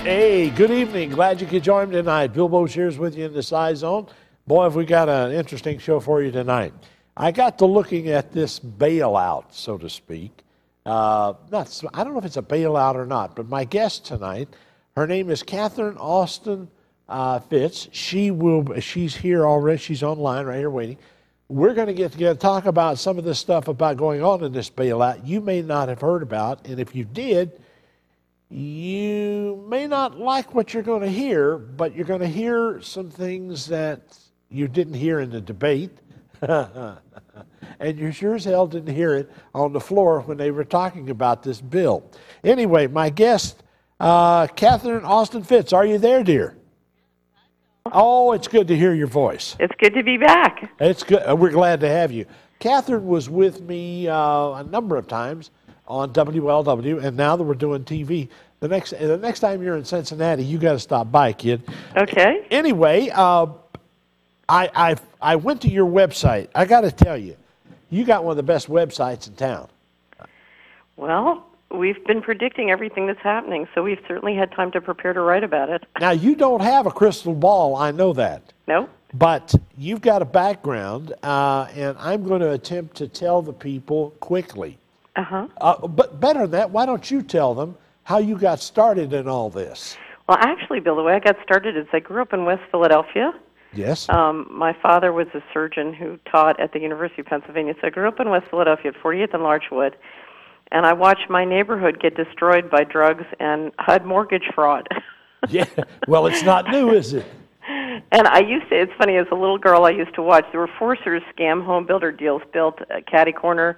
Hey, good evening. Glad you could join me tonight. Bill Boshears with you in the Scizone. Boy, have we got an interesting show for you tonight. I got to looking at this bailout, so to speak. I don't know if it's a bailout or not, but my guest tonight, her name is Catherine Austin Fitz. She's here already. She's online right here waiting. We're going to get together to talk about some of this stuff about going on in this bailout you may not have heard about, and if you did, you may not like what you're going to hear, but you're going to hear some things that you didn't hear in the debate, and you sure as hell didn't hear it on the floor when they were talking about this bill. Anyway, my guest, Catherine Austin Fitz, are you there, dear? Oh, it's good to hear your voice. It's good to be back. It's good. We're glad to have you. Catherine was with me a number of times on WLW, and now that we're doing TV, the next time you're in Cincinnati, you got to stop by, kid. Okay. Anyway, I went to your website. I got to tell you, you got one of the best websites in town. Well, we've been predicting everything that's happening, so we've certainly had time to prepare to write about it. Now, you don't have a crystal ball, I know that. No. But you've got a background, and I'm going to attempt to tell the people quickly. But better than that, why don't you tell them how you got started in all this? Well, actually, Bill, the way I got started is I grew up in West Philadelphia. Yes. My father was a surgeon who taught at the University of Pennsylvania, so I grew up in West Philadelphia at 48th and Larchwood, and I watched my neighborhood get destroyed by drugs and HUD mortgage fraud. Yeah, well, it's not new, is it? And it's funny, as a little girl, I used to watch, there were Forcer's scam home builder deals built at catty corner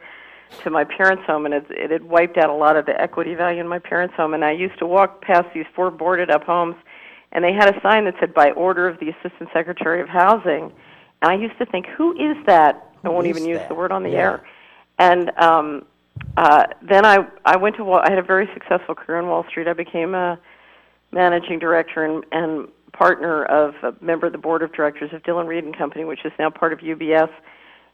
to my parents' home, and it had wiped out a lot of the equity value in my parents' home. And I used to walk past these 4 boarded-up homes, and they had a sign that said, by order of the Assistant Secretary of Housing. And I used to think, who is that? I won't even use the word on the air. And then I went to I had a very successful career on Wall Street. I became a managing director and partner of a member of the board of directors of Dillon Reed & Company, which is now part of UBS.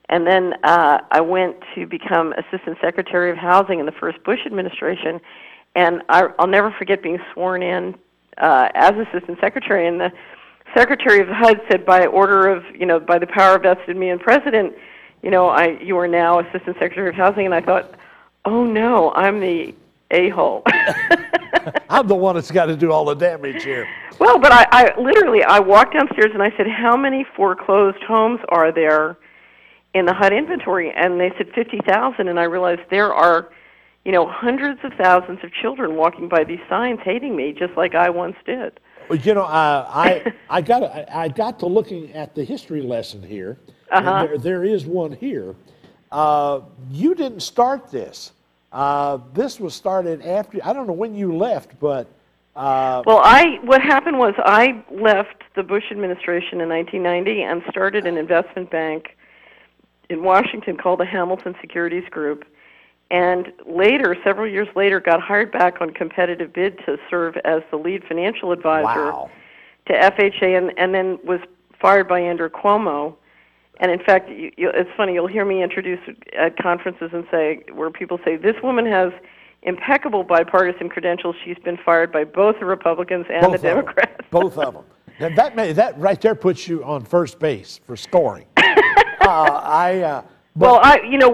And then I went to become Assistant Secretary of Housing in the first Bush administration. And I'll never forget being sworn in as Assistant Secretary. And the Secretary of HUD said, by order of, by the power vested in me and President, you are now Assistant Secretary of Housing. And I thought, oh no, I'm the a-hole. I'm the one that's got to do all the damage here. Well, but I literally walked downstairs and I said, how many foreclosed homes are there in the HUD inventory? And they said 50,000, and I realized there are, hundreds of thousands of children walking by these signs hating me, just like I once did. Well, I got to looking at the history lesson here. And there is one here. You didn't start this. This was started after, I don't know when you left, but... what happened was I left the Bush administration in 1990 and started an investment bank in Washington called the Hamilton Securities Group, and later, several years later, got hired back on competitive bid to serve as the lead financial advisor to FHA, and then was fired by Andrew Cuomo. And in fact, it's funny, you'll hear me introduce at conferences where people say, this woman has impeccable bipartisan credentials. She's been fired by both the Republicans and the Democrats. Both of them. Now that right there puts you on first base for scoring.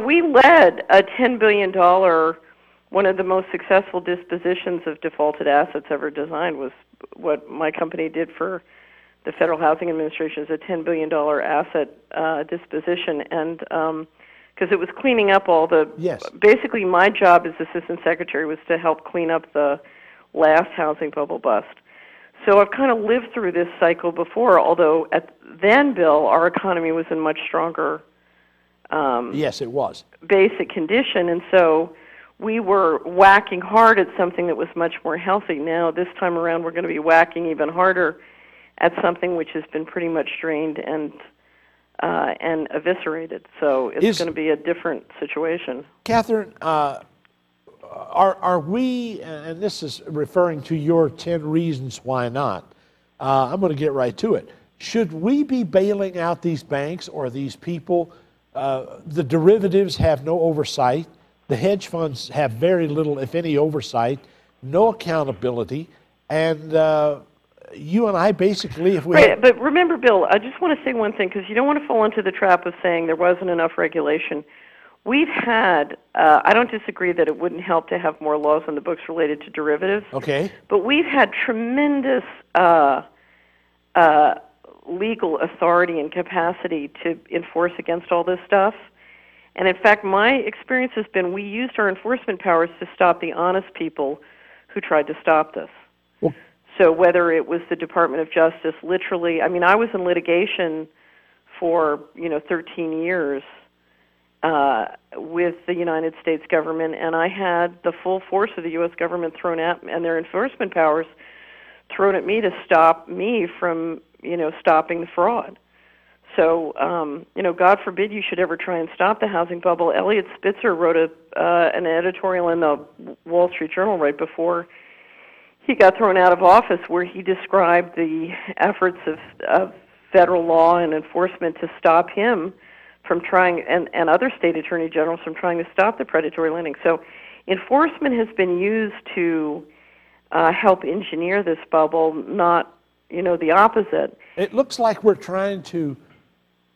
We led a $10 billion, one of the most successful dispositions of defaulted assets ever designed was what my company did for the Federal Housing Administration, is a $10 billion asset disposition. And because it was cleaning up all the... Yes. Basically, my job as Assistant Secretary was to help clean up the last housing bubble bust. So I've kind of lived through this cycle before, although then, Bill, our economy was in much stronger... yes, it was. ...basic condition, and so we were whacking hard at something that was much more healthy. Now, this time around, we're going to be whacking even harder at something which has been pretty much strained and eviscerated. So it's going to be a different situation. Catherine, are we, and this is referring to your 10 reasons why not, I'm going to get right to it. Should we be bailing out these banks or these people? The derivatives have no oversight. The hedge funds have very little, if any, oversight, no accountability. and you and I basically, if we right, but remember, Bill, I just want to say one thing, because you don't want to fall into the trap of saying there wasn't enough regulation. We've had, I don't disagree that it wouldn't help to have more laws on the books related to derivatives. Okay. But we've had tremendous legal authority and capacity to enforce against all this stuff. And in fact, my experience has been we used our enforcement powers to stop the honest people who tried to stop this. Well, so whether it was the Department of Justice, literally, I mean, I was in litigation for, 13 years with the United States government, and I had the full force of the U.S. government thrown at me, and their enforcement powers thrown at me to stop me from, stopping the fraud. So, God forbid you should ever try and stop the housing bubble. Eliot Spitzer wrote an editorial in the Wall Street Journal right before he got thrown out of office, where he described the efforts of federal law and enforcement to stop him from trying, and other state attorney generals from trying to stop the predatory lending. So enforcement has been used to help engineer this bubble, not, the opposite. It looks like we're trying to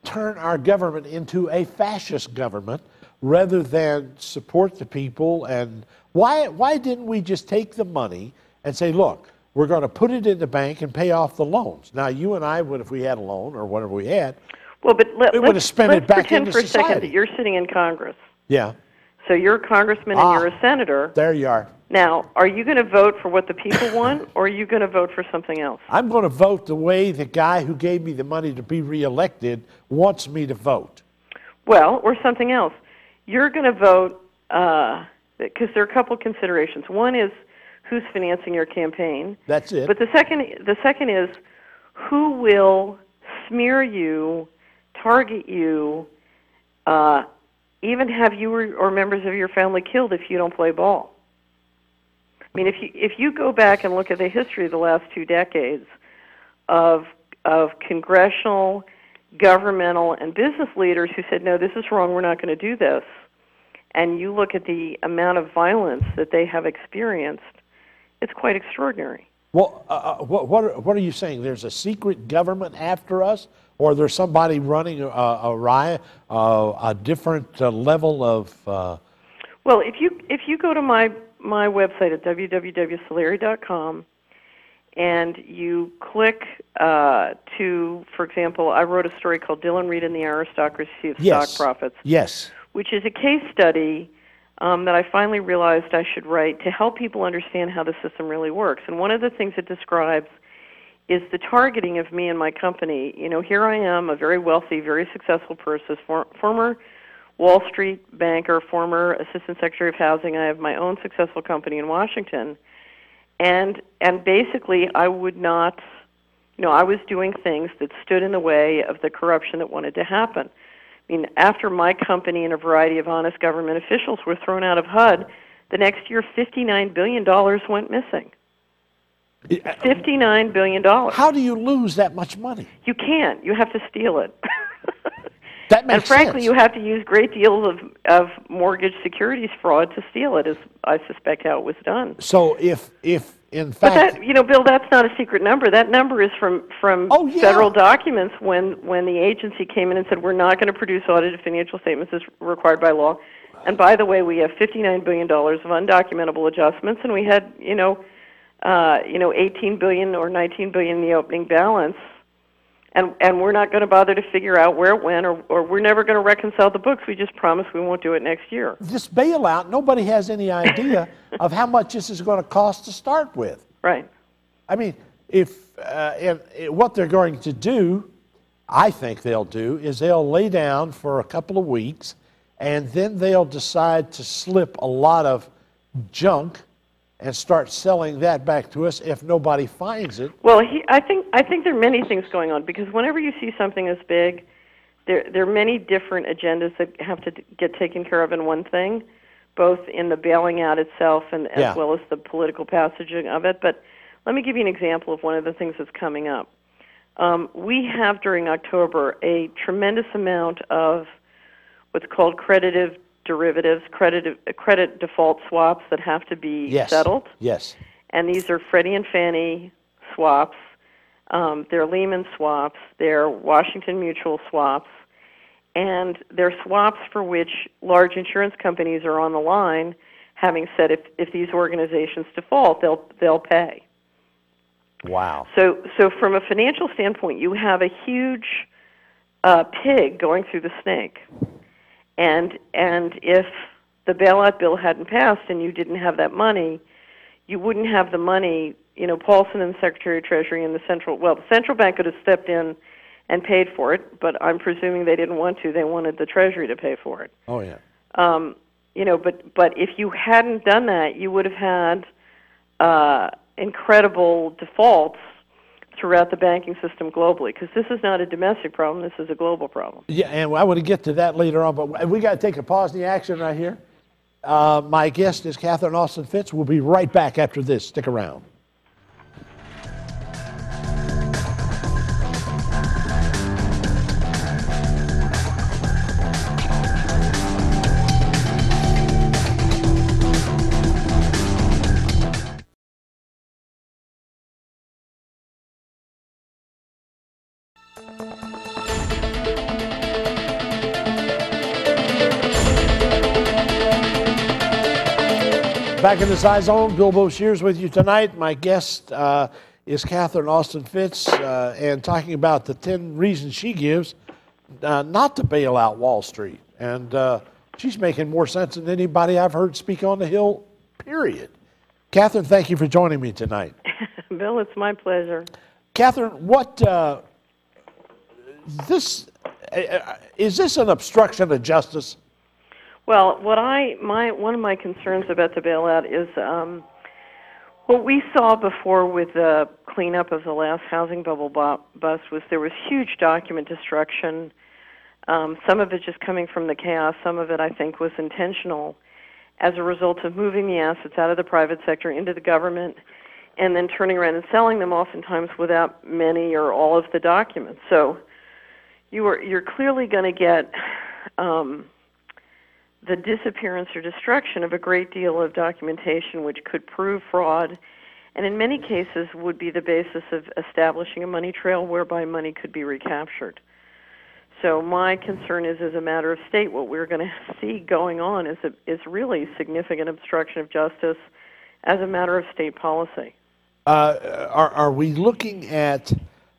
turn our government into a fascist government rather than support the people. And why didn't we just take the money and say, look, we're going to put it in the bank and pay off the loans? Now, you and I would, if we had a loan or whatever we had, well, but we would have spent it back into society. Let's pretend for a second that you're sitting in Congress. Yeah. So you're a congressman and you're a senator. There you are. Now, are you going to vote for what the people want, or are you going to vote for something else? I'm going to vote the way the guy who gave me the money to be reelected wants me to vote. Well, or something else. You're going to vote, because there are a couple considerations. One is who's financing your campaign. That's it. But the second is who will smear you, target you, even have you or members of your family killed if you don't play ball. I mean, if you go back and look at the history of the last 2 decades of congressional, governmental, and business leaders who said, no, this is wrong, we're not going to do this, and you look at the amount of violence that they have experienced, it's quite extraordinary. Well, what are you saying? There's a secret government after us, or there's somebody running a riot, a different level of? Well, if you go to my website at www.solari.com and you click to, for example, I wrote a story called "Dylan Reed and the Aristocracy of Stock Profits." Yes. Which is a case study that I finally realized I should write to help people understand how the system really works. And one of the things it describes is the targeting of me and my company. Here I am, a very wealthy, very successful person, former Wall Street banker, former Assistant Secretary of Housing. I have my own successful company in Washington. And basically I would not, I was doing things that stood in the way of the corruption that wanted to happen. I mean, after my company and a variety of honest government officials were thrown out of HUD, the next year $59 billion went missing. $59 billion. How do you lose that much money? You can't. You have to steal it. That makes and frankly, sense. You have to use great deals of mortgage securities fraud to steal it, is I suspect how it was done. So if in fact, but that, Bill, that's not a secret number. That number is from federal documents when the agency came in and said we're not going to produce audited financial statements as required by law. And by the way, we have $59 billion of undocumentable adjustments, and we had 18 billion or 19 billion in the opening balance. And we're not going to bother to figure out where it went, or we're never going to reconcile the books. We just promise we won't do it next year. This bailout, nobody has any idea of how much this is going to cost to start with. Right. I mean, what they're going to do, I think they'll do, is they'll lay down for a couple of weeks, and then they'll decide to slip a lot of junk and start selling that back to us if nobody finds it. Well, I think there are many things going on, because whenever you see something as big, there are many different agendas that have to get taken care of in one thing, both in the bailing out itself and as well as the political passaging of it. But let me give you an example of one of the things that's coming up. We have during October a tremendous amount of what's called creditive derivatives, credit default swaps that have to be settled. Yes. and these are Freddie and Fannie swaps, they're Lehman swaps, they're Washington Mutual swaps, and they're swaps for which large insurance companies are on the line, having said if these organizations default, they'll pay. Wow. So from a financial standpoint, you have a huge pig going through the snake, and if the bailout bill hadn't passed and you didn't have that money, you wouldn't have the money. Paulson and the Secretary of Treasury and the central bank could have stepped in and paid for it, but I'm presuming they didn't want to. They wanted the Treasury to pay for it. Oh yeah. But if you hadn't done that, you would have had incredible defaults throughout the banking system globally, because this is not a domestic problem, this is a global problem. Yeah, and I want to get to that later on, but we got to take a pause in the action right here. My guest is Catherine Austin Fitts. We'll be right back after this. Stick around. Back in the Scizone, Bill Boshears with you tonight. My guest is Catherine Austin Fitts, and talking about the 10 reasons she gives not to bail out Wall Street. And she's making more sense than anybody I've heard speak on the Hill, period. Catherine, thank you for joining me tonight. Bill, it's my pleasure. Catherine, is this an obstruction of justice? Well, one of my concerns about the bailout is what we saw before with the cleanup of the last housing bubble bust was there was huge document destruction. Some of it just coming from the chaos. Some of it, I think, was intentional as a result of moving the assets out of the private sector into the government and then turning around and selling them oftentimes without many or all of the documents. So you're clearly going to get the disappearance or destruction of a great deal of documentation which could prove fraud, and in many cases would be the basis of establishing a money trail whereby money could be recaptured. So my concern is, as a matter of state, what we're going to see going on is really significant obstruction of justice as a matter of state policy. Are we looking at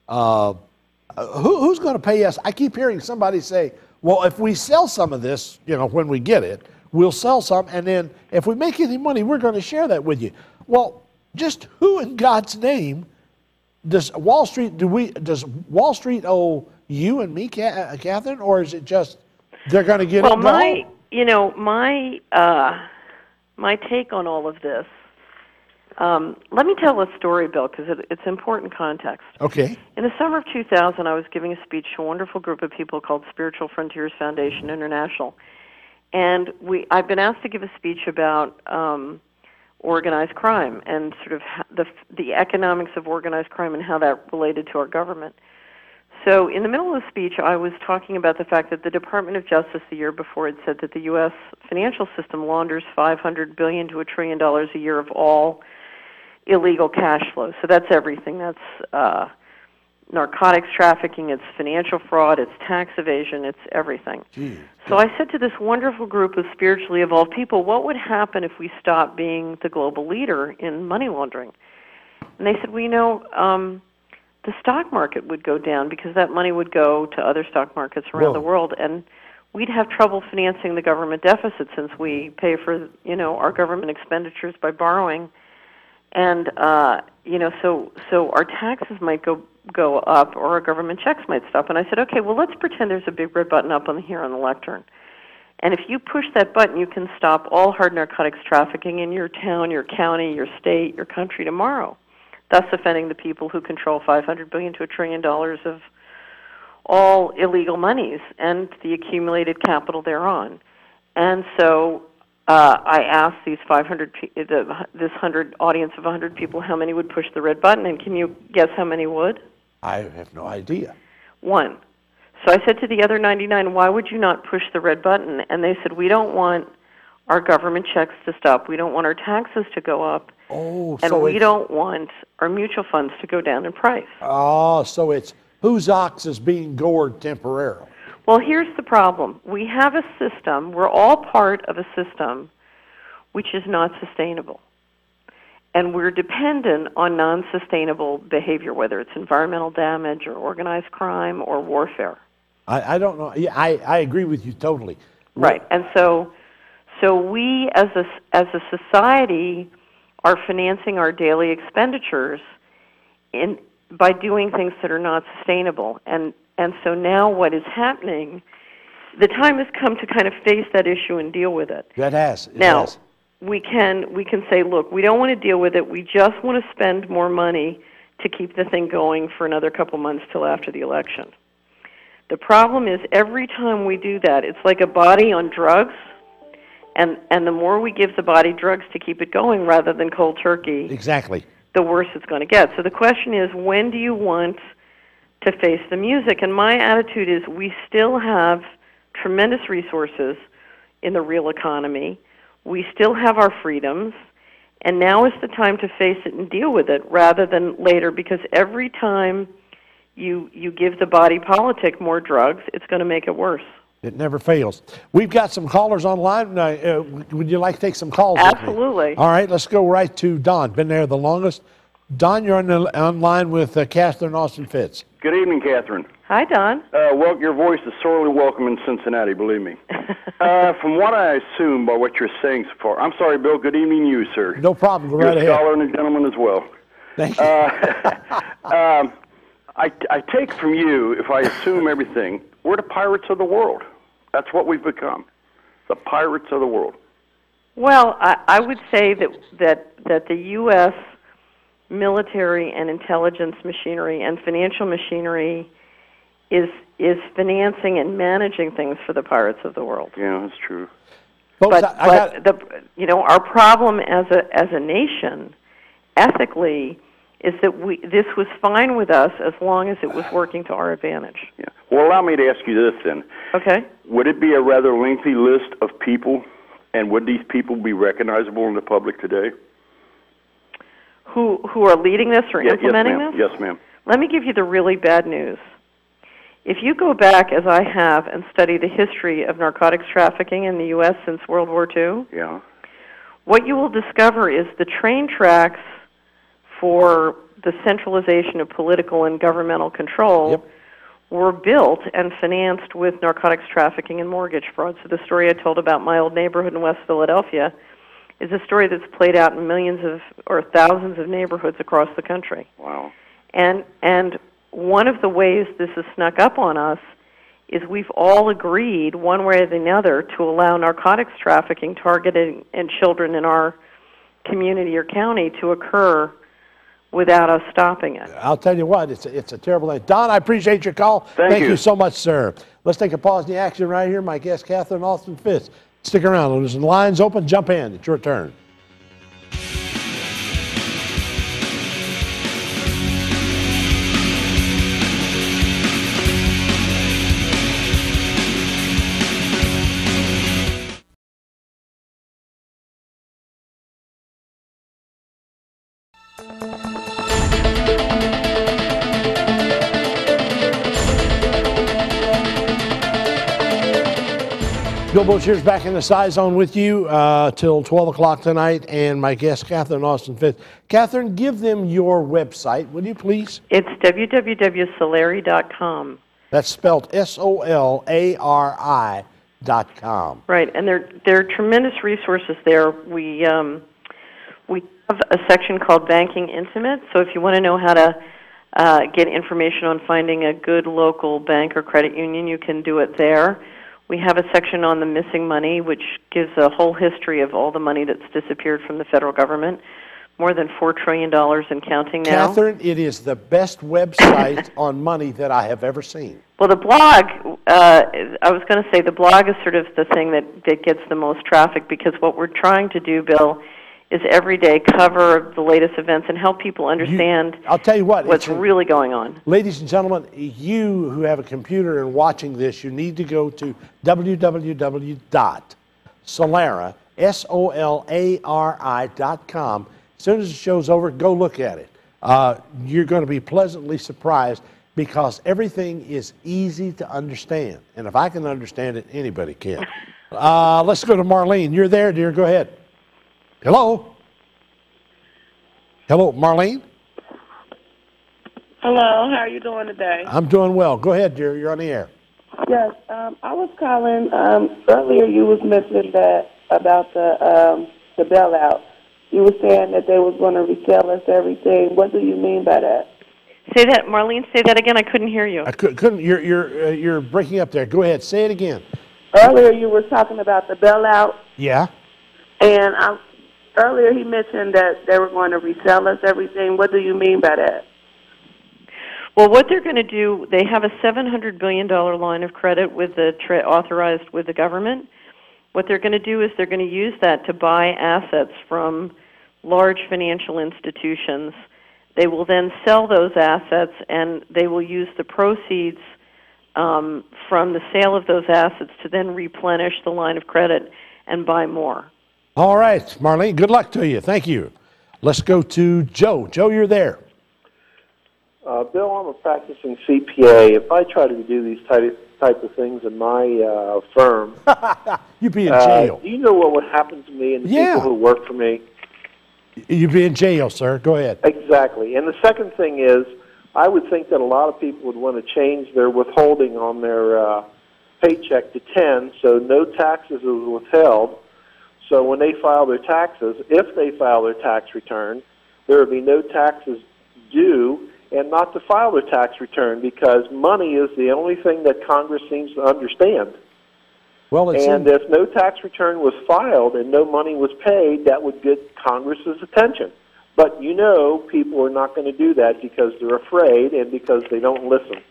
who's going to pay us? I keep hearing somebody say, well, if we sell some of this, when we get it, we'll sell some, and then if we make any money, we're going to share that with you. Well, just who in God's name does Wall Street owe you and me, Catherine, or is it just they're going to get it? Well, my take on all of this. Let me tell a story, Bill, because it's important context. Okay. In the summer of 2000, I was giving a speech to a wonderful group of people called Spiritual Frontiers Foundation International. And I've been asked to give a speech about organized crime and sort of the economics of organized crime and how that related to our government. So in the middle of the speech, I was talking about the fact that the Department of Justice the year before had said that the U.S. financial system launders $500 billion to $1 trillion a year of all illegal cash flow. So that's everything. That's narcotics trafficking, it's financial fraud, it's tax evasion, it's everything. Gee. So I said to this wonderful group of spiritually evolved people, what would happen if we stopped being the global leader in money laundering? And they said, the stock market would go down because that money would go to other stock markets around the world, and we'd have trouble financing the government deficit since we pay for, our government expenditures by borrowing. And so our taxes might go up, or our government checks might stop. And I said, okay, well, let's pretend there's a big red button up here on the lectern. And if you push that button, you can stop all hard narcotics trafficking in your town, your county, your state, your country tomorrow, thus offending the people who control $500 billion to $1 trillion of all illegal monies and the accumulated capital thereon. And so I asked these this audience of 100 people how many would push the red button, and can you guess how many would? I have no idea. One. So I said to the other 99, why would you not push the red button? And they said, we don't want our government checks to stop. We don't want our taxes to go up. Oh, and so we don't want our mutual funds to go down in price. Oh, so it's whose ox is being gored temporarily. Well, here's the problem. We have a system, we're all part of a system which is not sustainable. And we're dependent on non-sustainable behavior, whether it's environmental damage or organized crime or warfare. I don't know. Yeah, I agree with you totally. Right. And so we as a society are financing our daily expenditures by doing things that are not sustainable. And so now what is happening, the time has come to kind of face that issue and deal with it. That has. Now, we can say, look, we don't want to deal with it. We just want to spend more money to keep the thing going for another couple months till after the election. The problem is every time we do that, it's like a body on drugs. And the more we give the body drugs to keep it going rather than cold turkey, exactly, the worse it's going to get. So the question is, when do you want to face the music? And my attitude is we still have tremendous resources in the real economy. We still have our freedoms. And now is the time to face it and deal with it rather than later, because every time you give the body politic more drugs, it's going to make it worse. It never fails. We've got some callers online. Would you like to take some calls? Absolutely. All right, let's go right to Don. Been there the longest. Don, you're online with Catherine Austin Fitz. Good evening, Catherine. Hi, Don. Well, your voice is sorely welcome in Cincinnati, believe me. From what I assume by what you're saying so far, I'm sorry, Bill, good evening to you, sir. No problem, go you're right ahead. You're a scholar and a gentleman as well. Thank you. I take from you, if I assume everything, we're the pirates of the world. That's what we've become, the pirates of the world. Well, I would say that the U.S. military and intelligence machinery and financial machinery is financing and managing things for the pirates of the world. Yeah, that's true. Folks, our problem as a nation, ethically, is that this was fine with us as long as it was working to our advantage. Yeah. Well, allow me to ask you this then. Okay. Would it be a rather lengthy list of people, and would these people be recognizable in the public today? Who are leading this or implementing this? Yes, ma'am. Let me give you the really bad news. If you go back, as I have, and study the history of narcotics trafficking in the U.S. since World War II, yeah, what you will discover is the train tracks for the centralization of political and governmental control were built and financed with narcotics trafficking and mortgage fraud. So the story I told about my old neighborhood in West Philadelphia is a story that's played out in millions of or thousands of neighborhoods across the country. Wow. And one of the ways this has snuck up on us is we've all agreed, one way or the other, to allow narcotics trafficking targeted in children in our community or county to occur without us stopping it. I'll tell you what, it's a terrible thing. Don, I appreciate your call. Thank you so much, sir. Let's take a pause in the action right here. My guest, Catherine Austin Fitz. Stick around. There's some lines open. Jump in. It's your turn. Bill Bushier's back in the Scizone with you till 12 o'clock tonight, and my guest, Catherine Austin Fitz. Catherine, give them your website, will you please? It's www.solari.com. That's spelled SOLARI.com. Right, and there are tremendous resources there. We have a section called Banking Intimate, so if you want to know how to get information on finding a good local bank or credit union, you can do it there. We have a section on the missing money, which gives a whole history of all the money that's disappeared from the federal government. More than $4 trillion and counting now. Catherine, it is the best website on money that I have ever seen. Well, the blog, I was going to say the blog is sort of the thing that gets the most traffic, because what we're trying to do, Bill, is every day cover the latest events and help people understand I'll tell you what's really going on. Ladies and gentlemen, you who have a computer and watching this, you need to go to www.solari, SOLARI.com. As soon as the show's over, go look at it. You're going to be pleasantly surprised because everything is easy to understand. And if I can understand it, anybody can. Let's go to Marlene. You're there, dear. Go ahead. Hello? Hello, Marlene? Hello, how are you doing today? I'm doing well. Go ahead, dear. You're on the air. Yes, I was calling. Earlier you was mentioning that about the bailout. You were saying that they was going to resell us everything. What do you mean by that? Say that, Marlene. Say that again. I couldn't hear you. I couldn't. You're breaking up there. Go ahead. Say it again. Earlier you were talking about the bailout. Yeah. And earlier he mentioned that they were going to resell us everything. What do you mean by that? Well, what they're going to do, they have a $700 billion line of credit with the authorized with the government. What they're going to do is they're going to use that to buy assets from large financial institutions. They will then sell those assets, and they will use the proceeds from the sale of those assets to then replenish the line of credit and buy more. All right, Marlene, good luck to you. Thank you. Let's go to Joe. Joe, you're there. Bill, I'm a practicing CPA. If I try to do these type of things in my firm, you'd be in jail. Do you know what would happen to me and the people who work for me? You'd be in jail, sir. Go ahead. Exactly. And the second thing is, I would think that a lot of people would want to change their withholding on their paycheck to 10, so no taxes is withheld. So when they file their taxes, if they file their tax return, there would be no taxes due, and not to file their tax return because money is the only thing that Congress seems to understand. Well, if no tax return was filed and no money was paid, that would get Congress's attention. But you know people are not going to do that because they're afraid and because they don't listen.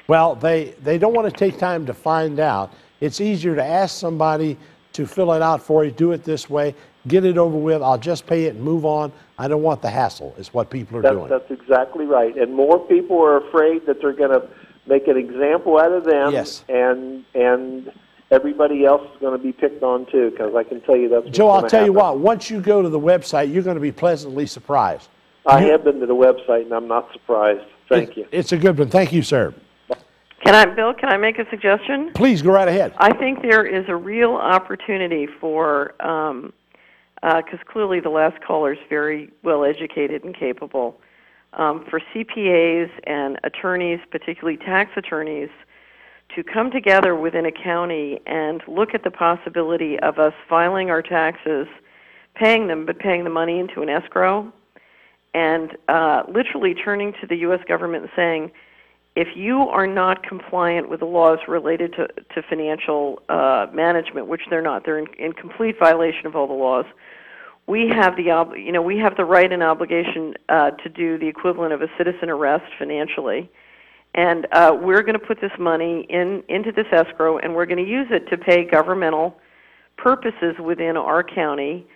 Well, they don't want to take time to find out. It's easier to ask somebody to fill it out for you, do it this way, get it over with, I'll just pay it and move on. I don't want the hassle, is what people are doing. That's exactly right. And more people are afraid that they're going to make an example out of them, and everybody else is going to be picked on too, because I can tell you that's what's Joe, I'll tell happen. you what, once you go to the website, you're going to be pleasantly surprised. I have been to the website, and I'm not surprised. Thank you. It's a good one. Thank you, sir. Bill, can I make a suggestion? Please, go right ahead. I think there is a real opportunity for, because clearly the last caller is very well educated and capable, for CPAs and attorneys, particularly tax attorneys, to come together within a county and look at the possibility of us filing our taxes, paying them, but paying the money into an escrow, and literally turning to the U.S. government and saying, if you are not compliant with the laws related to financial management, which they're not, they're in complete violation of all the laws, we have the right and obligation to do the equivalent of a citizen arrest financially. And we're going to put this money into this escrow, and we're going to use it to pay governmental purposes within our county.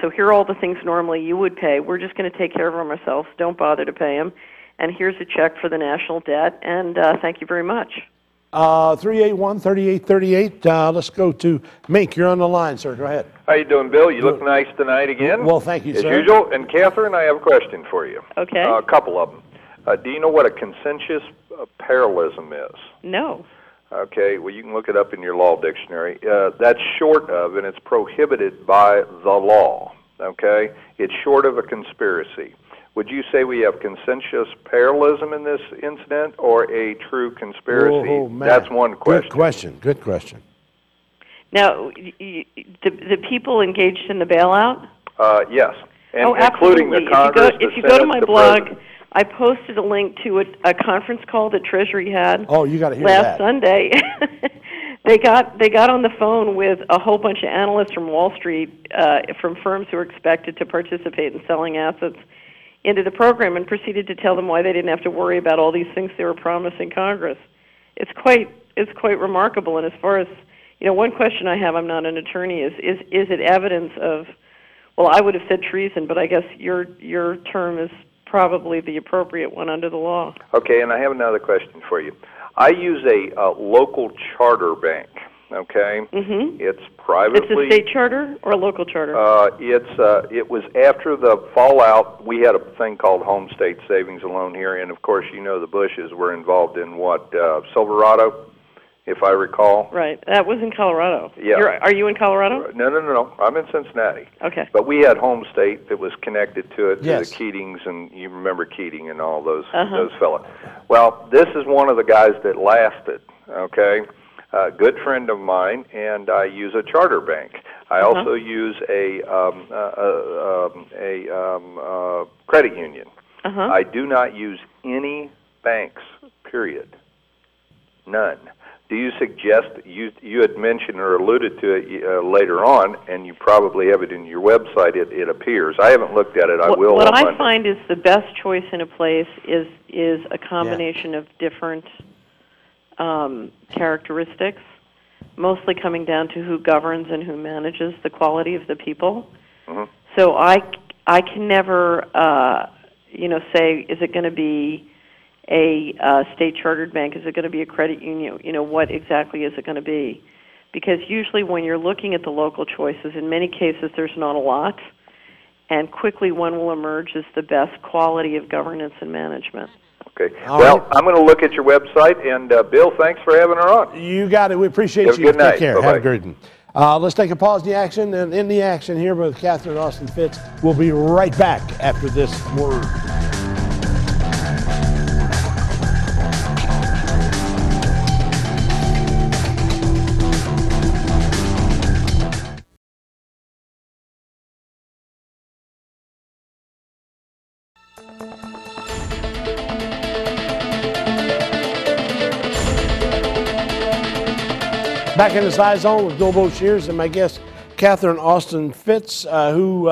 So here are all the things normally you would pay. We're just going to take care of them ourselves. Don't bother to pay them. And here's a check for the national debt, and thank you very much. 381-3838. Let's go to Mink. You're on the line, sir. Go ahead. How you doing, Bill? You look nice tonight again. Well, thank you, as sir. usual. And Catherine, I have a question for you. Okay. A couple of them. Do you know what a conscientious parallelism is? No. Okay. Well, you can look it up in your law dictionary. That's short of, and it's prohibited by the law. Okay. It's short of a conspiracy. Would you say we have conscientious parallelism in this incident or a true conspiracy? Oh, man. That's one question. Good question. Good question. Now, the people engaged in the bailout? Yes. And absolutely. Including the Congress, if you go to my blog, I posted a link to a conference call that Treasury had you got to hear that. last Sunday. They got on the phone with a whole bunch of analysts from Wall Street, from firms who are expected to participate in selling assets into the program, and proceeded to tell them why they didn't have to worry about all these things they were promising Congress. It's quite remarkable. And as far as one question I have, I'm not an attorney, is it evidence of, well, I would have said treason, but I guess your term is probably the appropriate one under the law. Okay, and I have another question for you. I use a local charter bank, Okay, Mm-hmm. it's privately. It's a state charter or a local charter? It was after the fallout. We had a thing called Home State Savings and Loan here, and of course, you know the Bushes were involved in what Silverado, if I recall. Right. That was in Colorado. Yeah. Are you in Colorado? No. I'm in Cincinnati. Okay. But we had Home State that was connected to it, Yes. to the Keatings, and you remember Keating and all those fellas. Well, this is one of the guys that lasted. Okay. A good friend of mine, and I use a charter bank. I also use a credit union. I do not use any banks, period. None. Do you suggest, you had mentioned or alluded to it later on, and you probably have it in your website, it appears. I haven't looked at it. I will. What I find is the best choice in a place is a combination of different characteristics, mostly coming down to who governs and who manages the quality of the people. So I can never say, is it going to be a state chartered bank? Is it going to be a credit union? What exactly is it going to be? Because usually when you're looking at the local choices, in many cases there's not a lot, and quickly one will emerge as the best quality of governance and management. Okay. Well, I'm going to look at your website, and Bill, thanks for having her on. You got it. We appreciate you. Good night. Take care. Bye-bye. Have a great one. Let's take a pause in the action, and in the action here with Catherine Austin Fitts. We'll be right back after this word. Back in the Scizone with Bill Boshears and my guest, Catherine Austin Fitts, who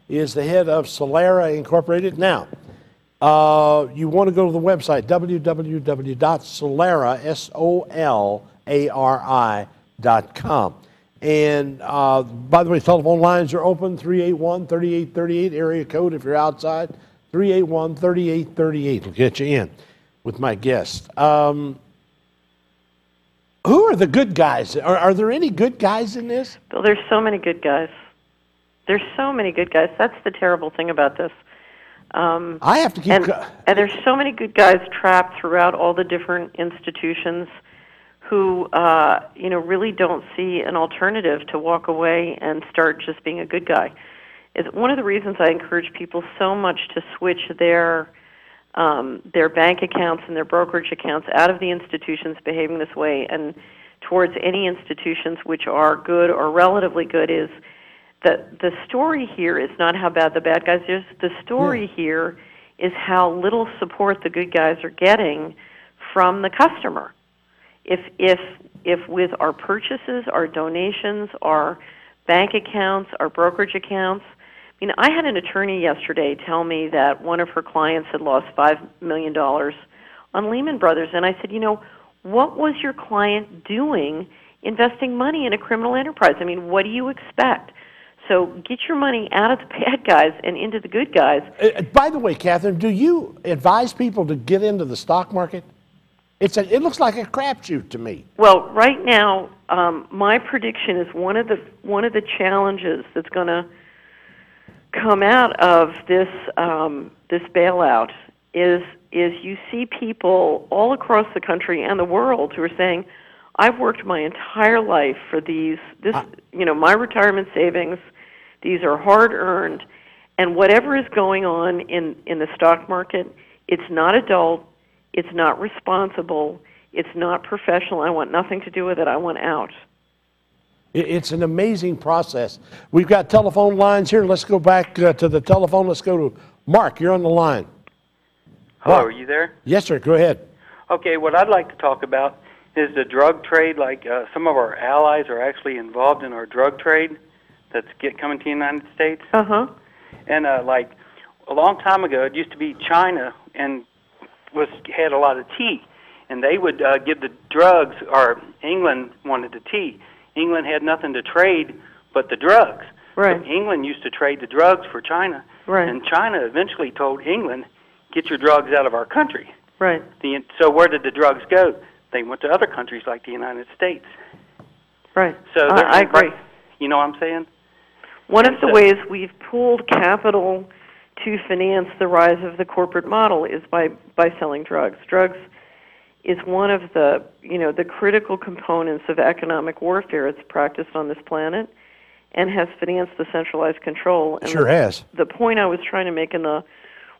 is the head of Solera Incorporated. Now, you want to go to the website, www.solari.com. And by the way, telephone lines are open, 381-3838, area code if you're outside, 381-3838 will get you in with my guest. Who are the good guys? Are there any good guys in this? Bill, there's so many good guys. There's so many good guys. That's the terrible thing about this. I have to keep... And there's so many good guys trapped throughout all the different institutions who, really don't see an alternative to walk away and start just being a good guy. It's one of the reasons I encourage people so much to switch their bank accounts and their brokerage accounts out of the institutions behaving this way and towards any institutions which are good or relatively good. Is that the story here is not how bad the bad guys are. The story here is how little support the good guys are getting from the customer. If with our purchases, our donations, our bank accounts, our brokerage accounts, I had an attorney yesterday tell me that one of her clients had lost $5 million on Lehman Brothers. And I said, what was your client doing investing money in a criminal enterprise? What do you expect? So get your money out of the bad guys and into the good guys. By the way, Catherine, do you advise people to get into the stock market? It looks like a crapshoot to me. Well, right now, my prediction is one of the challenges that's going to come out of this bailout is you see people all across the country and the world who are saying, I've worked my entire life for my retirement savings, these are hard earned, and whatever is going on in the stock market, it's not adult, it's not responsible, it's not professional, I want nothing to do with it, I want out. It's an amazing process. We've got telephone lines here. Let's go back to the telephone. Let's go to Mark. You're on the line. Hello, Mark. are you there? Yes, sir. Go ahead. Okay, what I'd like to talk about is the drug trade. Like some of our allies are actually involved in our drug trade that's coming to the United States. Uh-huh. And like a long time ago, it used to be China and had a lot of tea. And they would give the drugs, or England wanted the tea. England had nothing to trade but the drugs. Right. So England used to trade the drugs for China. Right. And China eventually told England, get your drugs out of our country. Right. So where did the drugs go? They went to other countries like the United States. Right. So I agree. You know what I'm saying? One of the ways we've pooled capital to finance the rise of the corporate model is by selling drugs. Drugs is one of the, the critical components of economic warfare. It's practiced on this planet and has financed the centralized control. And sure has. The point I was trying to make in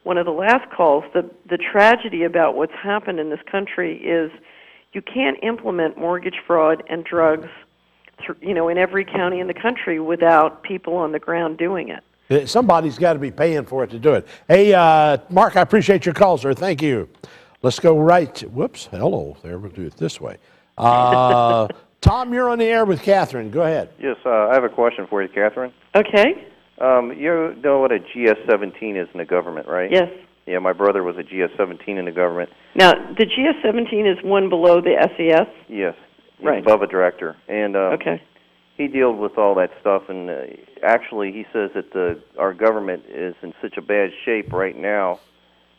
one of the last calls, the tragedy about what's happened in this country is you can't implement mortgage fraud and drugs in every county in the country without people on the ground doing it. Somebody's got to be paying for it to do it. Hey, Mark, I appreciate your call, sir. Thank you. Let's go right. Whoops. Hello. There, we'll do it this way. Tom, you're on the air with Catherine. Go ahead. Yes, I have a question for you, Catherine. Okay. You know what a GS-17 is in the government, right? Yes. Yeah, my brother was a GS-17 in the government. Now, the GS-17 is one below the SES? Yes. He's right. above a director. And okay. He deals with all that stuff, and actually he says that our government is in such a bad shape right now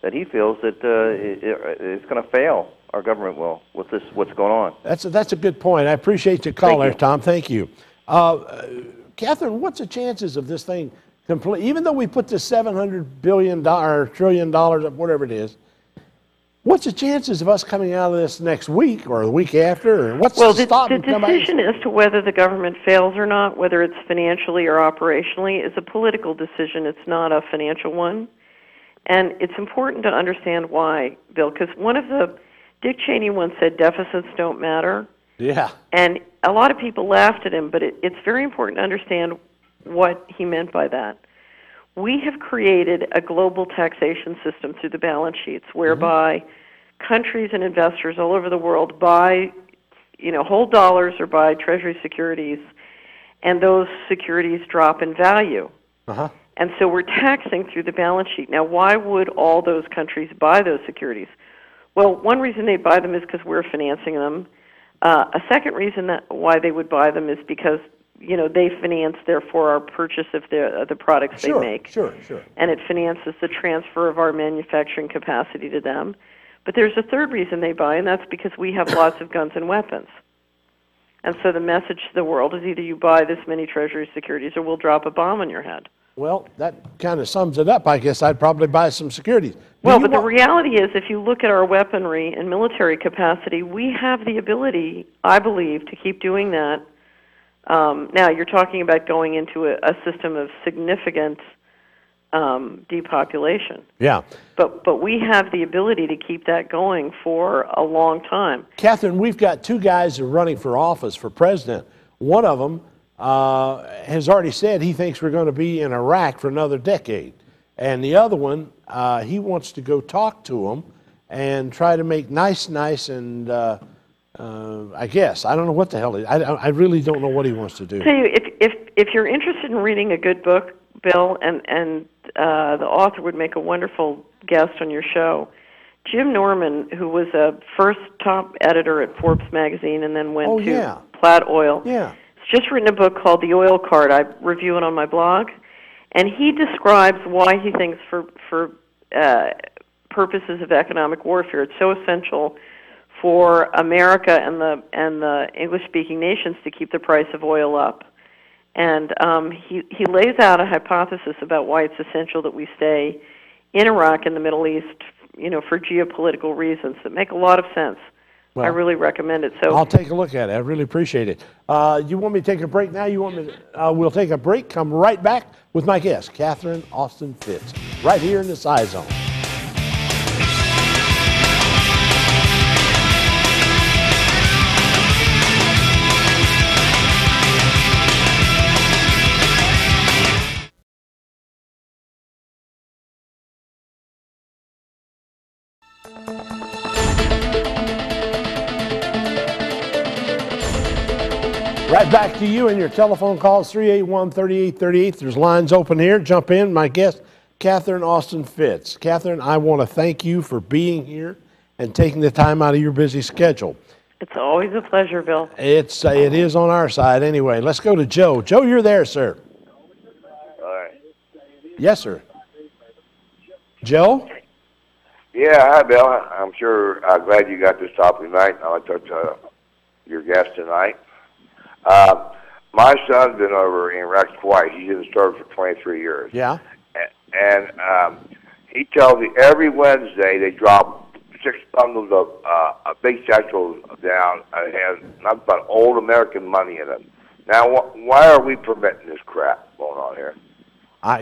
that he feels that it's going to fail. Our government will with this what's going on. That's a good point. I appreciate your call there, Tom. Thank you. Catherine, what's the chances of this thing even though we put this $700 billion or $1 trillion, whatever it is, what's the chances of us coming out of this next week or the week after? Or what's the decision as to whether the government fails or not, whether it's financially or operationally, is a political decision. It's not a financial one. And it's important to understand why, Bill, because Dick Cheney once said deficits don't matter. Yeah. And a lot of people laughed at him, but it's very important to understand what he meant by that. We have created a global taxation system through the balance sheets whereby countries and investors all over the world buy, hold dollars or buy treasury securities, and those securities drop in value. Uh-huh. And so we're taxing through the balance sheet. Now, why would all those countries buy those securities? Well, one reason they buy them is because we're financing them. A second reason why they would buy them is because they finance, therefore, our purchase of the products they make. Sure. And it finances the transfer of our manufacturing capacity to them. But there's a third reason they buy, and that's because we have lots of guns and weapons. And so the message to the world is either you buy this many treasury securities or we'll drop a bomb on your head. Well, that kind of sums it up. I guess I'd probably buy some securities. Well, but the reality is, if you look at our weaponry and military capacity, we have the ability, I believe, to keep doing that. Now, you're talking about going into a system of significant depopulation. Yeah. But we have the ability to keep that going for a long time. Catherine, we've got two guys who are running for office for president. One of them has already said he thinks we're going to be in Iraq for another decade. And the other one, he wants to go talk to them and try to make nice, and I guess. I don't know what the hell. I really don't know what he wants to do. Tell you, if you're interested in reading a good book, Bill, and the author would make a wonderful guest on your show, Jim Norman, who was a first top editor at Forbes magazine and then went to Plaid Oil. Yeah. He's just written a book called The Oil Card. I review it on my blog. And he describes why he thinks for purposes of economic warfare, it's so essential for America and the English-speaking nations to keep the price of oil up. And he lays out a hypothesis about why it's essential that we stay in Iraq and the Middle East, for geopolitical reasons that make a lot of sense. Well, I really recommend it. So I'll take a look at it. I really appreciate it. You want me to take a break now? You want me to, we'll take a break, come right back with my guest, Catherine Austin Fitts, right here in the Scizone. Right back to you and your telephone calls, 381-3838. There's lines open here. Jump in. My guest, Catherine Austin Fitts. Catherine, I want to thank you for being here and taking the time out of your busy schedule. It's always a pleasure, Bill. It is on our side anyway. Let's go to Joe. Joe, you're there, sir. All right. Yes, sir. Joe? Yeah, hi, Bill. I'm sure glad you got this topic tonight. I talked to your guest tonight. My son's been over in Iraq twice. He's in the service for 23 years. Yeah. And he tells me every Wednesday they drop 6 bundles of big satchels down and has nothing but old American money in them. Now, why are we permitting this crap going on here?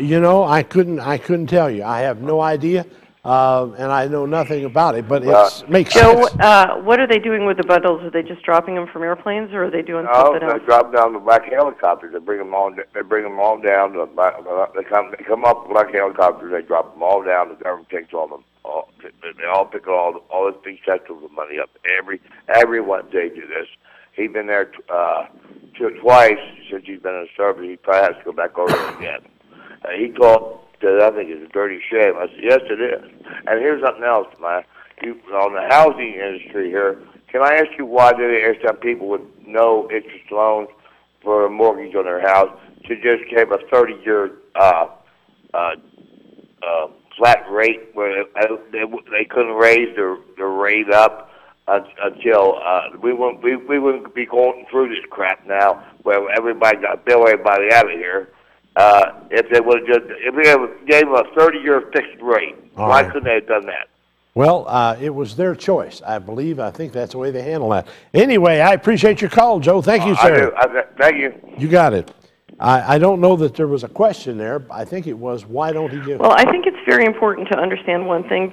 You know, I couldn't tell you. I have no idea, and I know nothing about it. But it makes sense. Joe, what are they doing with the bundles? Are they just dropping them from airplanes, or are they doing something else? No, they drop down the black helicopters. They bring them all. They bring them all down. They come up with black helicopters. They drop them all down. The government takes all them. They all pick all this big satchels of money up. Every Wednesday do this. He's been there twice since he's been in the service. He probably has to go back over there again. He called that I think it's a dirty shame. I said, yes, it is. And here's something else, man. On the housing industry here, can I ask you why did they ask some people with no interest loans for a mortgage on their house to just give a 30-year flat rate where they couldn't raise the rate up until we wouldn't be going through this crap now where everybody got bail everybody out of here. If they would have gave them a 30-year fixed rate, why couldn't they have done that? Well, it was their choice, I believe. I think that's the way they handle that. Anyway, I appreciate your call, Joe. Thank you, sir. I do. Thank you. You got it. I don't know that there was a question there. I think it was, why don't he give? Well, I think it's very important to understand one thing.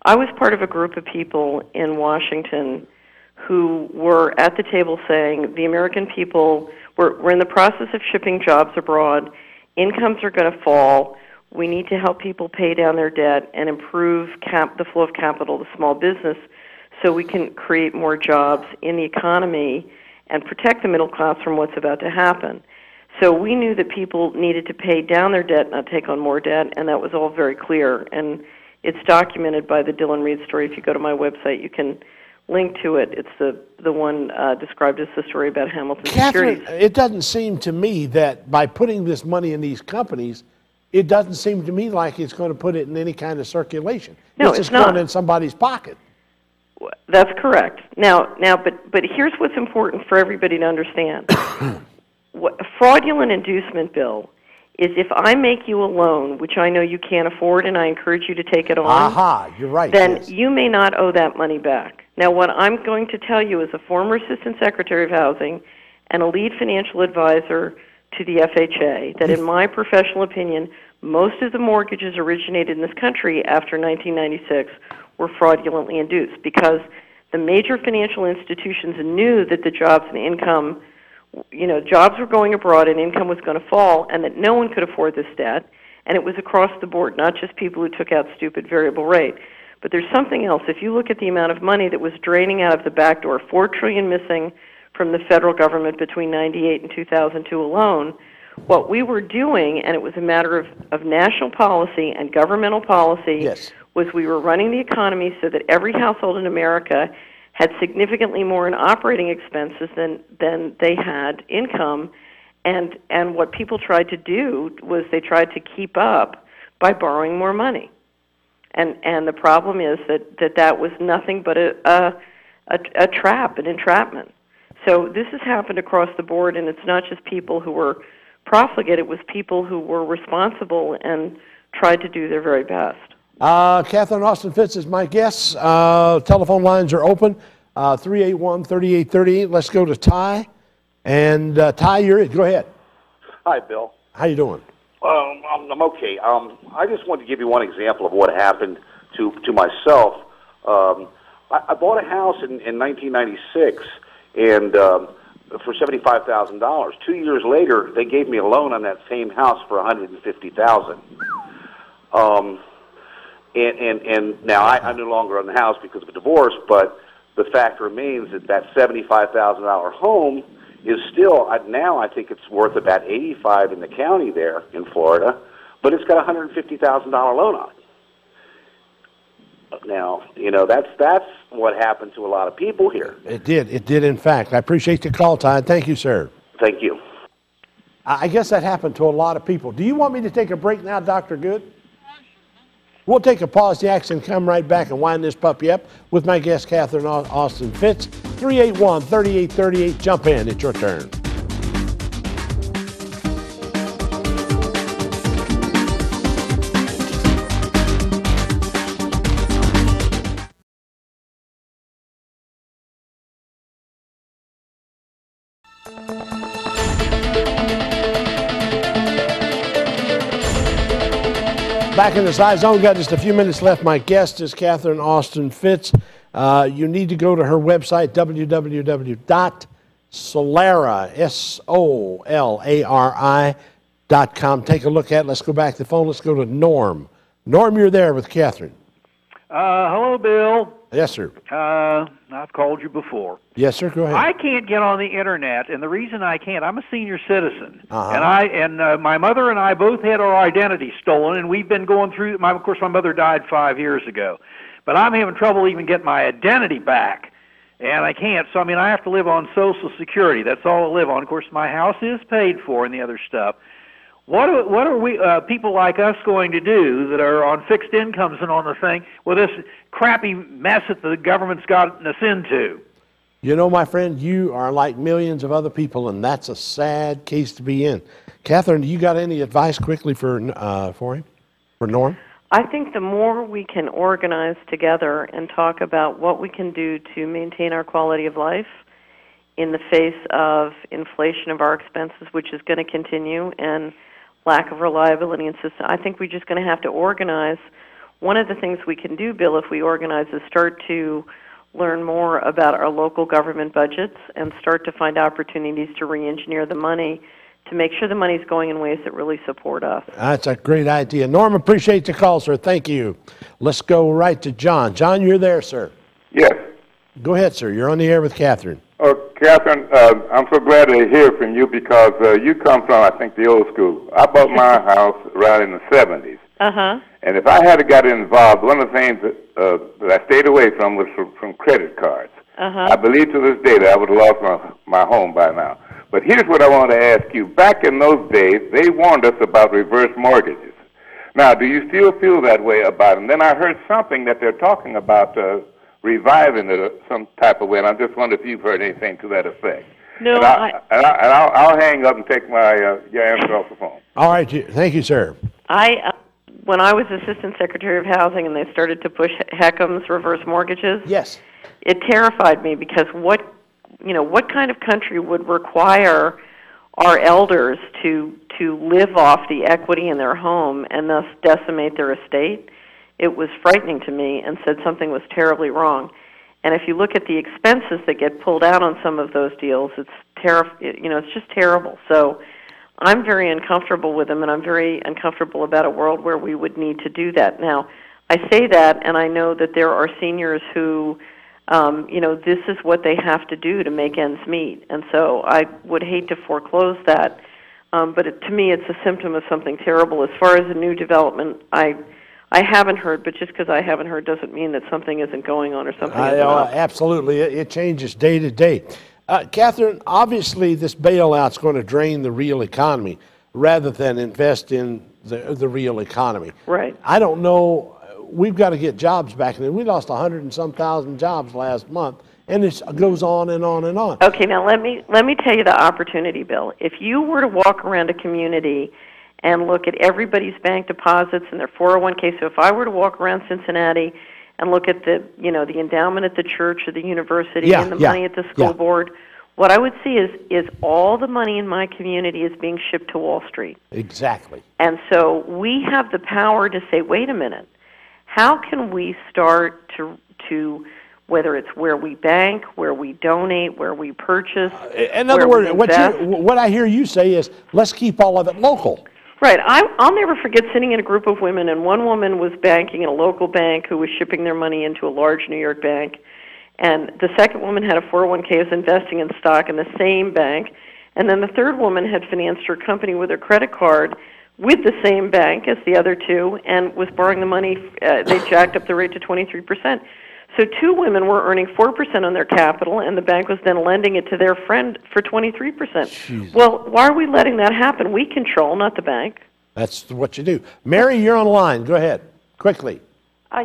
I was part of a group of people in Washington who were at the table saying the American people, we're in the process of shipping jobs abroad. Incomes are going to fall. We need to help people pay down their debt and improve the flow of capital to small business so we can create more jobs in the economy and protect the middle class from what's about to happen. So we knew that people needed to pay down their debt, not take on more debt, and that was all very clear. And it's documented by the Dylan Reed story. If you go to my website, you can link to it. It's the one described as the story about Hamilton Catherine, Securities. it doesn't seem to me that by putting this money in these companies, it doesn't seem to me like it's going to put it in any kind of circulation. No, it's just not. going in somebody's pocket. That's correct. Now, but here's what's important for everybody to understand. A fraudulent inducement bill is if I make you a loan, which I know you can't afford, and I encourage you to take it on. Aha, you're right. Then yes. you may not owe that money back. Now, what I'm going to tell you as a former Assistant Secretary of Housing and a lead financial advisor to the FHA, that in my professional opinion, most of the mortgages originated in this country after 1996 were fraudulently induced because the major financial institutions knew that the jobs and income, jobs were going abroad and income was going to fall and that no one could afford this debt, and it was across the board, not just people who took out stupid variable rate. But there's something else. If you look at the amount of money that was draining out of the back door, $4 trillion missing from the federal government between 98 and 2002 alone, what we were doing, and it was a matter of national policy and governmental policy, yes. was we were running the economy so that every household in America had significantly more in operating expenses than they had income. And what people tried to do was they tried to keep up by borrowing more money. And the problem is that was nothing but a trap, an entrapment. So this has happened across the board, and it's not just people who were profligate, it was people who were responsible and tried to do their very best. Catherine Austin Fitz is my guest. Telephone lines are open, 381-3838. Let's go to Ty. And Ty, go ahead. Hi, Bill. How you doing? I'm okay. I just wanted to give you one example of what happened to myself. I bought a house in 1996 and for $75,000. 2 years later, they gave me a loan on that same house for $150,000. And now I'm no longer on the house because of a divorce, but the fact remains that $75,000 home is still, now I think it's worth about $85,000 in the county there in Florida, but it's got a $150,000 loan on it. Now, that's what happened to a lot of people here. It did in fact. I appreciate the call, Ty. Thank you, sir. Thank you. I guess that happened to a lot of people. Do you want me to take a break now, Dr. Good? We'll take a pause, Jackson, come right back and wind this puppy up with my guest, Catherine Austin Fitz. 381-3838. Jump in. It's your turn. Back in the Scizone, got just a few minutes left. My guest is Catherine Austin Fitts. You need to go to her website, www.solari, SOLARI.com. Take a look at it. Let's go back to the phone. Let's go to Norm. Norm, you're there with Catherine. Hello, Bill. Yes, sir. I've called you before. Yes, sir. Go ahead. I can't get on the internet, and the reason I can't, I'm a senior citizen, and my mother and I both had our identity stolen, and we've been going through. Of course, my mother died 5 years ago, but I'm having trouble even getting my identity back, and I can't. So I mean, I have to live on Social Security. That's all I live on. Of course, my house is paid for, and the other stuff. What are we people like us going to do that are on fixed incomes and on the thing with this crappy mess that the government's gotten us into? You know, my friend, you are like millions of other people, and that's a sad case to be in. Catherine, you got any advice quickly for him, for Norm? I think the more we can organize together and talk about what we can do to maintain our quality of life in the face of inflation of our expenses, which is going to continue, and lack of reliability in system, I think we're just going to have to organize. One of the things we can do, Bill, if we organize, is start to learn more about our local government budgets and start to find opportunities to re-engineer the money to make sure the money's going in ways that really support us. That's a great idea. Norm, appreciate the call, sir. Thank you. Let's go right to John. John, you're there, sir. Yes. Go ahead, sir. You're on the air with Catherine. Catherine, I'm so glad to hear from you because you come from, I think, the old school. I bought my house around in the 70s. And if I had got involved, one of the things that I stayed away from was from credit cards. I believe to this day that I would have lost my home by now. But here's what I want to ask you. Back in those days, they warned us about reverse mortgages. Now, do you still feel that way about them? Then I heard something that they're talking about reviving it some type of way, and I just wonder if you've heard anything to that effect. No, I'll hang up and take my your answer off the phone. All right, thank you, sir. When I was Assistant Secretary of Housing and they started to push HECM's reverse mortgages, yes, it terrified me because what kind of country would require our elders to live off the equity in their home and thus decimate their estate? It was frightening to me and said something was terribly wrong. And if you look at the expenses that get pulled out on some of those deals, it's it's just terrible. So I'm very uncomfortable with them, and I'm very uncomfortable about a world where we would need to do that. Now, I say that, and I know that there are seniors who, this is what they have to do to make ends meet. And so I would hate to foreclose that. But to me, it's a symptom of something terrible. As far as a new development, I haven't heard, but just because I haven't heard doesn't mean that something isn't going on or something isn't up. Absolutely. It changes day to day. Catherine, obviously this bailout's going to drain the real economy rather than invest in the real economy. Right. I don't know. We've got to get jobs back. We lost 100 and some thousand jobs last month, and it goes on and on and on. Okay, now let me tell you the opportunity, Bill. If you were to walk around a community and look at everybody's bank deposits and their 401k. So if I were to walk around Cincinnati and look at the endowment at the church or the university and the money at the school board, what I would see is all the money in my community is being shipped to Wall Street. Exactly. And so we have the power to say, wait a minute, how can we start to whether it's where we bank, where we donate, where we purchase. In other words, what I hear you say is, let's keep all of it local. Right. I'll never forget sitting in a group of women, and one woman was banking in a local bank who was shipping their money into a large New York bank, and the second woman had a 401k, was investing in stock in the same bank, and then the third woman had financed her company with her credit card with the same bank as the other two, and was borrowing the money. They jacked up the rate to 23%. So two women were earning 4% on their capital, and the bank was then lending it to their friend for 23%. Jeez. Well, why are we letting that happen? We control, not the bank. That's what you do. Mary, you're on the line. Go ahead, quickly.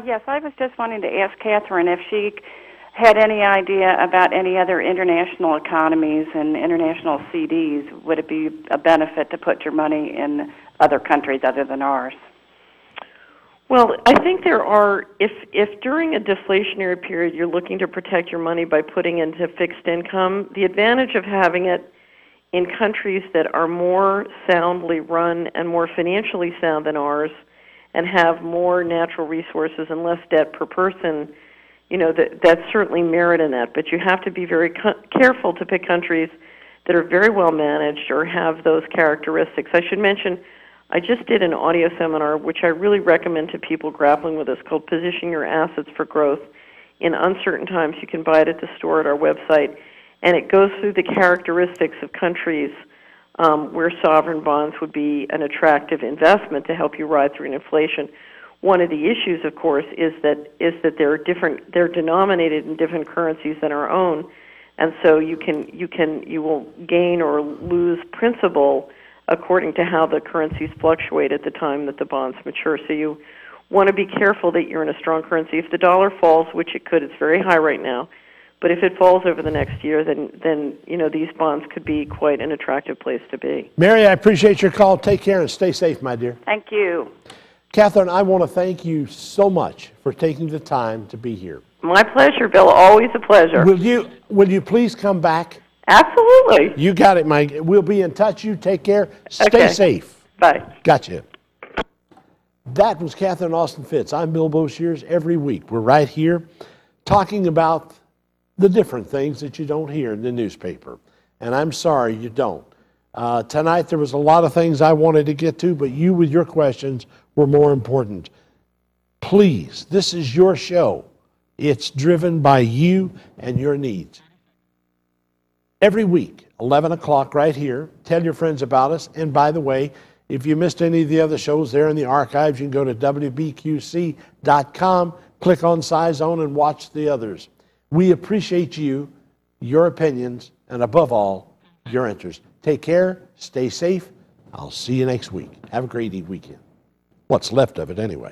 Yes, I was just wanting to ask Catherine if she had any idea about any other international economies and international CDs. Would it be a benefit to put your money in other countries other than ours? Well, I think there are, if during a deflationary period you're looking to protect your money by putting into fixed income, the advantage of having it in countries that are more soundly run and more financially sound than ours and have more natural resources and less debt per person, that's certainly merit in that. But you have to be very careful to pick countries that are very well managed or have those characteristics. I should mention, I just did an audio seminar, which I really recommend to people grappling with this, called Position Your Assets for Growth in Uncertain Times. You can buy it at the store at our website. And it goes through the characteristics of countries where sovereign bonds would be an attractive investment to help you ride through inflation. One of the issues, of course, is that they're denominated in different currencies than our own, and so you will gain or lose principal according to how the currencies fluctuate at the time that the bonds mature. So you want to be careful that you're in a strong currency. If the dollar falls, which it could, it's very high right now. But if it falls over the next year, then these bonds could be quite an attractive place to be. Mary, I appreciate your call. Take care and stay safe, my dear. Thank you. Catherine, I want to thank you so much for taking the time to be here. My pleasure, Bill. Always a pleasure. Will you please come back? Absolutely. You got it, Mike. We'll be in touch. You take care. Stay safe. Bye. Gotcha. That was Catherine Austin Fitts. I'm Bill Boshears. Every week we're right here talking about the different things that you don't hear in the newspaper. And I'm sorry you don't. Tonight there was a lot of things I wanted to get to, but you with your questions were more important. Please, this is your show. It's driven by you and your needs. Every week, 11 o'clock right here, tell your friends about us. And by the way, if you missed any of the other shows, they're in the archives. You can go to WBQC.com, click on Scizone, and watch the others. We appreciate you, your opinions, and above all, your interest. Take care, stay safe. I'll see you next week. Have a great weekend. What's left of it anyway.